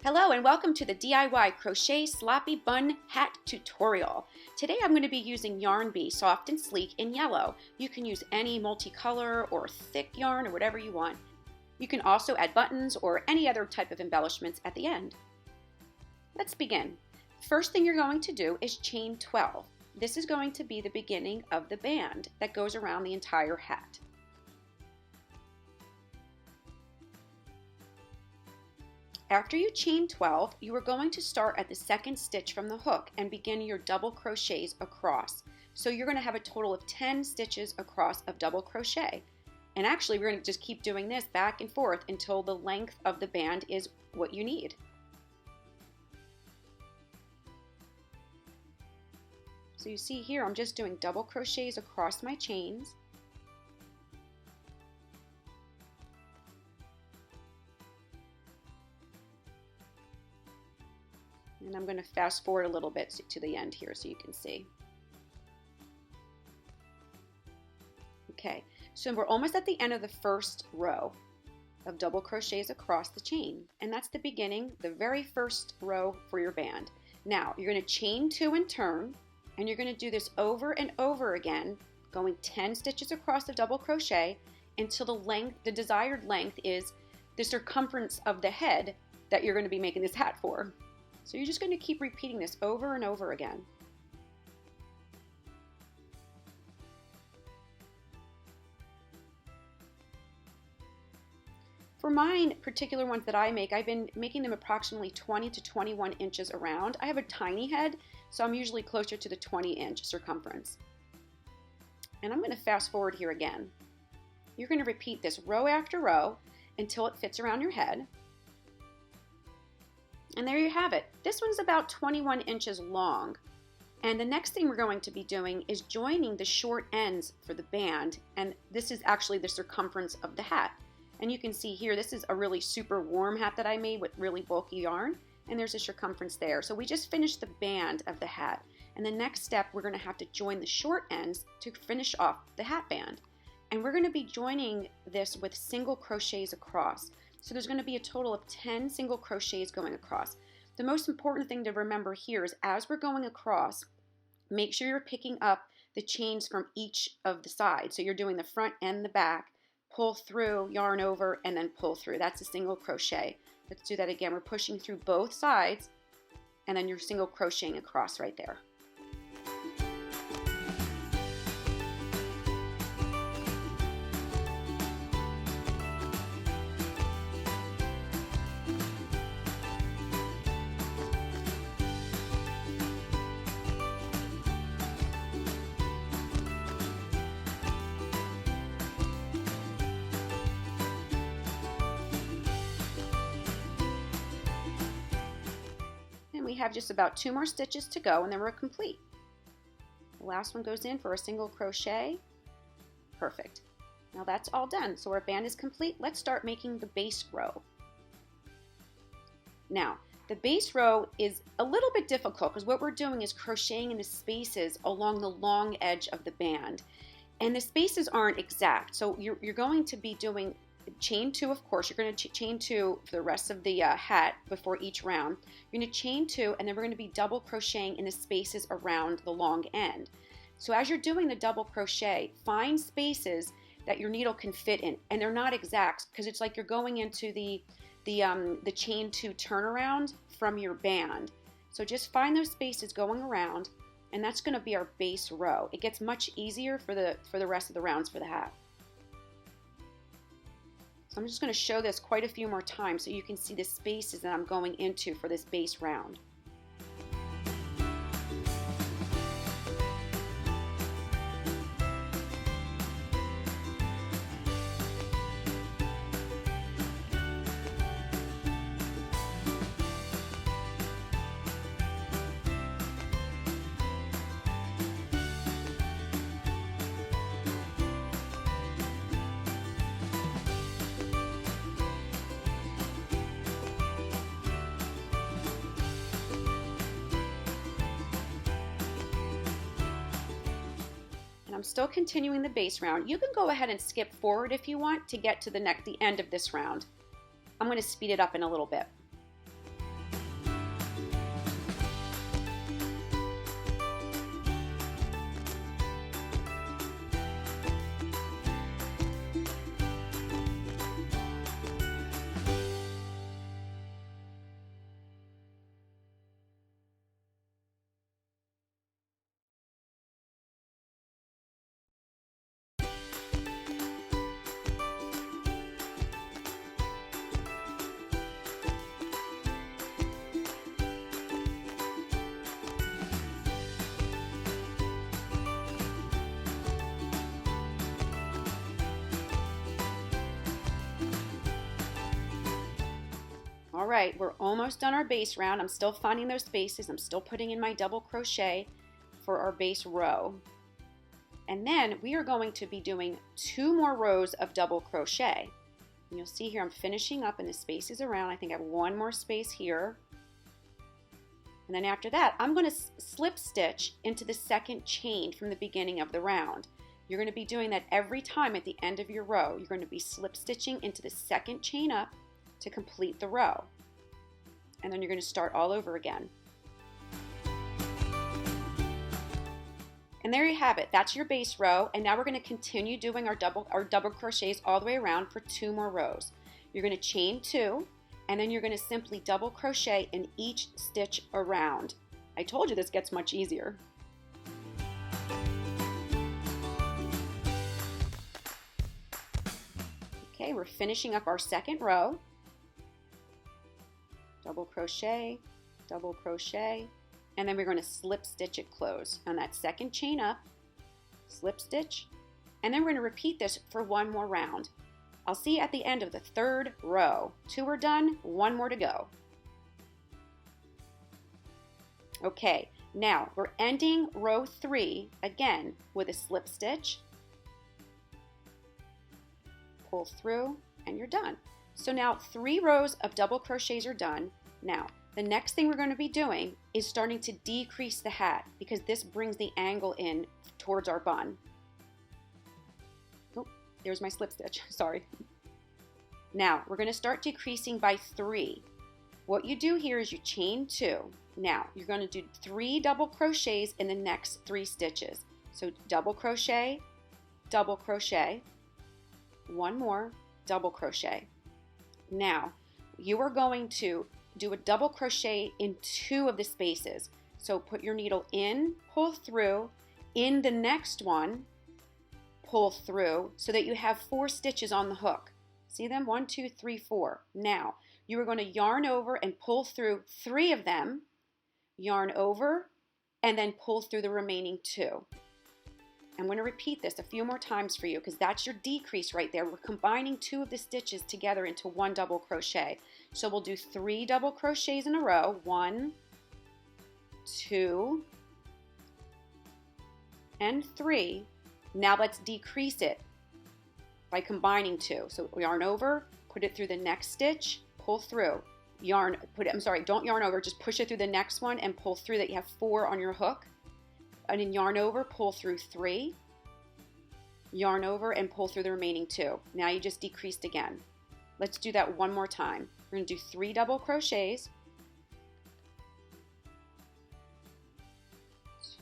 Hello and welcome to the DIY Crochet Sloppy Bun Hat Tutorial. Today I'm going to be using Yarn Bee Soft and Sleek in yellow. You can use any multicolor or thick yarn or whatever you want. You can also add buttons or any other type of embellishments at the end. Let's begin. First thing you're going to do is chain 12. This is going to be the beginning of the band that goes around the entire hat. After you chain 12, you are going to start at the second stitch from the hook and begin your double crochets across. So you're going to have a total of 10 stitches across of double crochet. And actually we're going to just keep doing this back and forth until the length of the band is what you need. So you see here I'm just doing double crochets across my chains. And I'm going to fast forward a little bit to the end here so you can see. Okay, so we're almost at the end of the first row of double crochets across the chain. And that's the beginning, the very first row for your band. Now, you're going to chain 2 and turn, and you're going to do this over and over again, going 10 stitches across the double crochet until the desired length is the circumference of the head that you're going to be making this hat for. So you're just going to keep repeating this over and over again. For mine particular ones that I make, I've been making them approximately 20 to 21 inches around. I have a tiny head, so I'm usually closer to the 20-inch circumference. And I'm going to fast forward here again. You're going to repeat this row after row until it fits around your head. And there you have it. This one's about 21 inches long. And the next thing we're going to be doing is joining the short ends for the band. And this is actually the circumference of the hat. And you can see here, this is a really super warm hat that I made with really bulky yarn. And there's a circumference there. So we just finished the band of the hat. And the next step, we're going to have to join the short ends to finish off the hat band. And we're going to be joining this with single crochets across. So there's going to be a total of 10 single crochets going across. The most important thing to remember here is as we're going across, make sure you're picking up the chains from each of the sides. So you're doing the front and the back, pull through, yarn over, and then pull through. That's a single crochet. Let's do that again. We're pushing through both sides, and then you're single crocheting across right there. We have just about 2 more stitches to go and then we're complete. The last one goes in for a single crochet. Perfect. Now that's all done. So our band is complete. Let's start making the base row. Now, the base row is a little bit difficult because what we're doing is crocheting in the spaces along the long edge of the band. And the spaces aren't exact. So you're going to be doing chain 2, of course. You're going to chain 2 for the rest of the hat before each round. You're going to chain 2 and then we're going to be double crocheting in the spaces around the long end. So as you're doing the double crochet, find spaces that your needle can fit in, and they're not exact because it's like you're going into the chain 2 turnaround from your band. So just find those spaces going around, and that's going to be our base row. It gets much easier for the rest of the rounds for the hat. So I'm just going to show this quite a few more times so you can see the spaces that I'm going into for this base round. I'm still continuing the base round. You can go ahead and skip forward if you want to get to the end of this round. I'm going to speed it up in a little bit. All right, we're almost done our base round. I'm still finding those spaces. I'm still putting in my double crochet for our base row. And then we are going to be doing 2 more rows of double crochet. And you'll see here I'm finishing up and the spaces around. I think I have 1 more space here. And then after that, I'm going to slip stitch into the second chain from the beginning of the round. You're going to be doing that every time at the end of your row. You're going to be slip stitching into the second chain up to complete the row. And then you're going to start all over again. And there you have it. That's your base row. And now we're going to continue doing our double crochets all the way around for 2 more rows. You're going to chain 2, and then you're going to simply double crochet in each stitch around. I told you this gets much easier. Okay, we're finishing up our second row. Double crochet, and then we're going to slip stitch it close on that second chain up, slip stitch, and then we're going to repeat this for 1 more round. I'll see you at the end of the 3rd row. 2 are done, 1 more to go. Okay, now we're ending row 3 again with a slip stitch, pull through, and you're done. So now 3 rows of double crochets are done. Now, the next thing we're going to be doing is starting to decrease the hat because this brings the angle in towards our bun. Oh, there's my slip stitch, sorry. Now, we're going to start decreasing by 3. What you do here is you chain 2. Now, you're going to do 3 double crochets in the next 3 stitches. So double crochet, 1 more, double crochet. Now, you are going to do a double crochet in 2 of the spaces. So put your needle in, pull through, in the next one, pull through, so that you have 4 stitches on the hook. See them? 1, 2, 3, 4. Now, you are going to yarn over and pull through 3 of them, yarn over, and then pull through the remaining 2. I'm going to repeat this a few more times for you because that's your decrease right there. We're combining 2 of the stitches together into 1 double crochet. So we'll do 3 double crochets in a row. 1, 2, and 3. Now let's decrease it by combining 2. So yarn over, put it through the next stitch, pull through. Don't yarn over, just push it through the next one and pull through that you have 4 on your hook. And then yarn over, pull through 3, yarn over, and pull through the remaining 2. Now you just decreased again. Let's do that 1 more time. We're going to do 3 double crochets,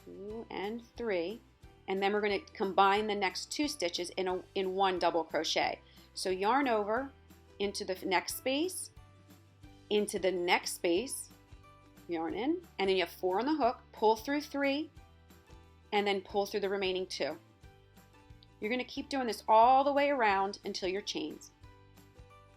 2 and 3, and then we're going to combine the next 2 stitches in 1 double crochet. So yarn over into the next space, into the next space, yarn in, and then you have 4 on the hook, pull through 3, and then pull through the remaining 2. You're going to keep doing this all the way around until your chains.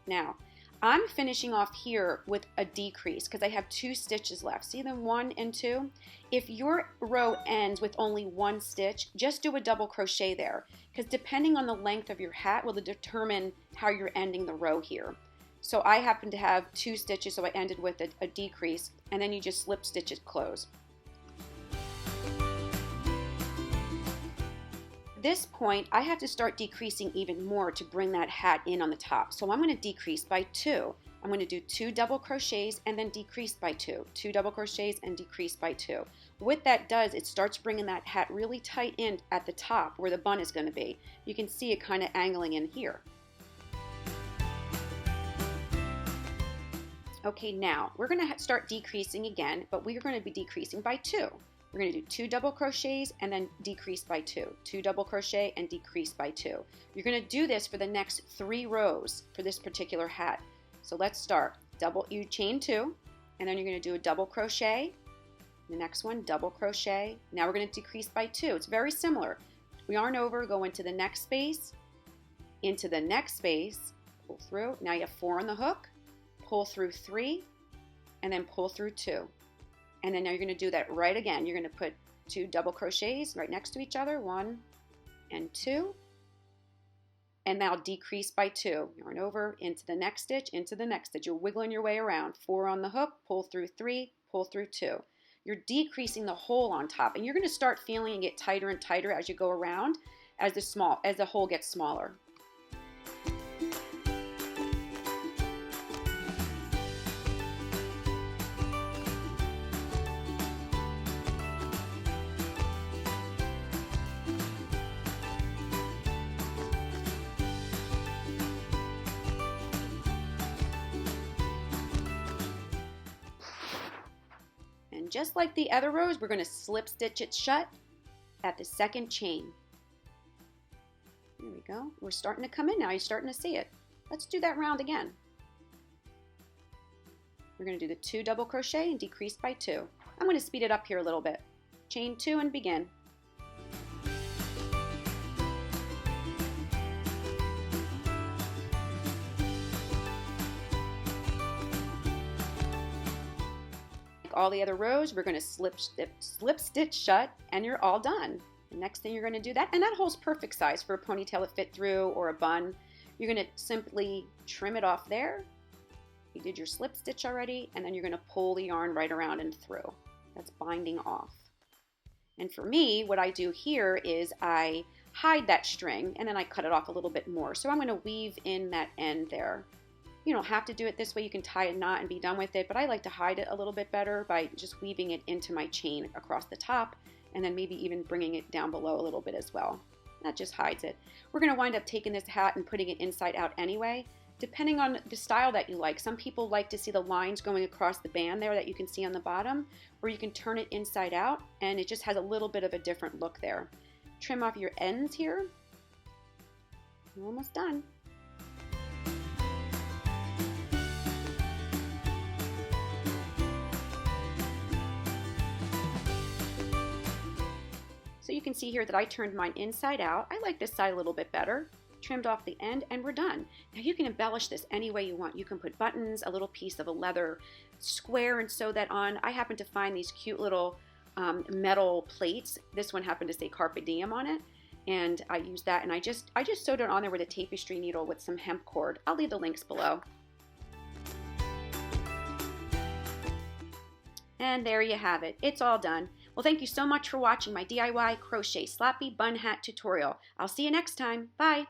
Now, I'm finishing off here with a decrease because I have 2 stitches left. See them? 1 and 2. If your row ends with only 1 stitch, just do a double crochet there because depending on the length of your hat will determine how you're ending the row here. So I happen to have 2 stitches, so I ended with a decrease, and then you just slip stitch it close. At this point, I have to start decreasing even more to bring that hat in on the top. So I'm going to decrease by 2. I'm going to do 2 double crochets and then decrease by 2. 2 double crochets and decrease by 2. What that does, it starts bringing that hat really tight in at the top where the bun is going to be. You can see it kind of angling in here. Okay, now we're going to start decreasing again, but we are going to be decreasing by 2. We're going to do 2 double crochets and then decrease by 2. 2 double crochet and decrease by 2. You're going to do this for the next 3 rows for this particular hat. So let's start. You chain 2, and then you're going to do a double crochet. The next one, double crochet. Now we're going to decrease by 2. It's very similar. Yarn over, go into the next space, pull through. Now you have 4 on the hook, pull through 3, and then pull through 2. And then now you're going to do that right again. You're going to put 2 double crochets right next to each other, 1 and 2, and now decrease by 2. Yarn over, into the next stitch, into the next stitch. You're wiggling your way around. 4 on the hook, pull through 3, pull through 2. You're decreasing the hole on top, and you're going to start feeling it get tighter and tighter as you go around as the hole gets smaller. And just like the other rows, we're going to slip stitch it shut at the second chain. There we go. We're starting to come in now. You're starting to see it. Let's do that round again. We're going to do the 2 double crochet and decrease by 2. I'm going to speed it up here a little bit. Chain 2 and begin. All the other rows, we're going to slip stitch shut, and you're all done. The next thing you're going to do that, and that hole's perfect size for a ponytail to fit through or a bun. You're going to simply trim it off there. You did your slip stitch already, and then you're going to pull the yarn right around and through. That's binding off. And for me, what I do here is I hide that string, and then I cut it off a little bit more. So I'm going to weave in that end there. You don't have to do it this way. You can tie a knot and be done with it, but I like to hide it a little bit better by just weaving it into my chain across the top, and then maybe even bringing it down below a little bit as well. That just hides it. We're going to wind up taking this hat and putting it inside out anyway, depending on the style that you like. Some people like to see the lines going across the band there that you can see on the bottom, or you can turn it inside out, and it just has a little bit of a different look there. Trim off your ends here. You're almost done. So you can see here that I turned mine inside out. I like this side a little bit better. Trimmed off the end, and we're done. Now you can embellish this any way you want. You can put buttons, a little piece of a leather square and sew that on. I happen to find these cute little metal plates. This one happened to say Carpe Diem on it, and I used that, and I just sewed it on there with a tapestry needle with some hemp cord. I'll leave the links below. And there you have it. It's all done. Well, thank you so much for watching my DIY crochet slappy bun hat tutorial. I'll see you next time. Bye.